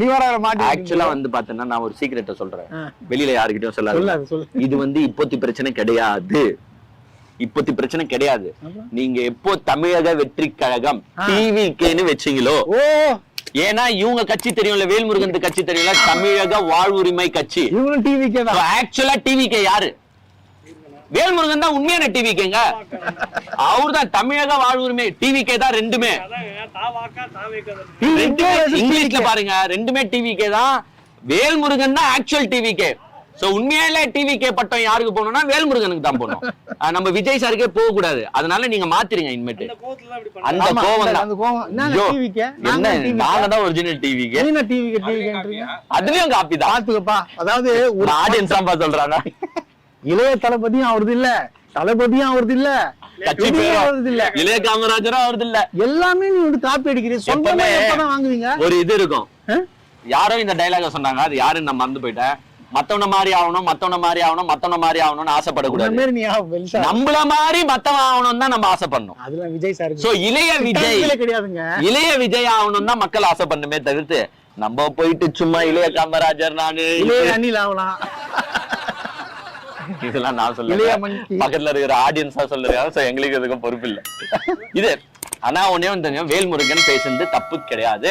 நீ வர மாட்டேன். ஆக்சுவலா வந்து பாத்தீங்கன்னா நான் ஒரு சீக்கிரட்ட சொல்றேன், வெளியில யாருக்கிட்டையும் சொல்லாது. இது வந்து இப்போத்தி பிரச்சனை கிடையாது, இப்போத்தி பிரச்சனை கிடையாது. நீங்க எப்போ தமிழக வெற்றி கழகம் டிவிகேன்னு வச்சீங்களோ, ஏன்னா இவங்க கட்சி தெரியும்ல, வேல்முருகன் கட்சி தெரியும்ல, தமிழக வாழ்வுரிமை கட்சி. இவங்களும் டிவிகே தான். ஆக்சுவலா டிவிகே யாரு? வேல்முருகன் தான் உண்மையான டிவிகேங்க. அவர்தான் தமிழக வாழ்வுரிமை. டிவிகே தான் ரெண்டுமே. இங்கிலீஷ்ல பாருங்க, ரெண்டுமே டிவிகே தான். வேல்முருகன் தான் ஆக்சுவல் டிவிகே. சோ உண்மையிலே டிவிகே பட்டம் யாருக்கு போகணும்னா வேல்முருகனுக்கு தான் போகணும். நம்ம விஜய் சாருக்கே போக கூடாது. அதனால நீங்க மாத்திருங்க இனிமேட்டு. அந்த கோவம் என்ன, நாங்க தான் ஒரிஜினல் டிவிகே. அதுலயும் காப்பி தான். அதாவது ஒரு ஆடியன்ஸ் தான் சொல்றாங்க. இளைய தளபதியும் அவரது இல்ல, தளபதியும் அவரது இல்ல, கட்சி பேரும் அவரது இல்ல, இளைய காமராஜரும் அவரது இல்ல. எல்லாமே நீ வந்து காப்பி அடிக்கிறீங்க. சொந்தமா எப்பதான் வாங்குவீங்க? ஒரு இது இருக்கும். யாரோ இந்த டைலாக சொன்னாங்க, அது யாருன்னு நான் மறந்து போயிட்டேன். மத்தவன மாதிரி ஆகணும், மத்தவன மாதிரி ஆகணும், மத்தவன மாதிரி ஆகணும்னு ஆசைப்படக்கூடாது. நம்மள மாதிரி மத்தவன் ஆகணும் தான் நம்ம ஆசைப்படணும். அதுல விஜய் சார். சோ இளைய விஜய் கிடையாதுங்க, இளைய விஜய் ஆகணும் தான் மக்கள் ஆசைப்படணுமே தவிர்த்து நம்ம போயிட்டு சும்மா இளைய காமராஜர் நானு அணில் ஆகலாம் இதெல்லாம் நான் சொல்ல, பக்கத்துல இருக்கிற ஆடியன்ஸா சொல்லுறாங்க. சோ எங்களுக்கு எதுக்கும் பொறுப்பு இல்ல இது. ஆனா ஒன்னே வந்து வேல்முருகன் பேசுறது தப்பு கிடையாது.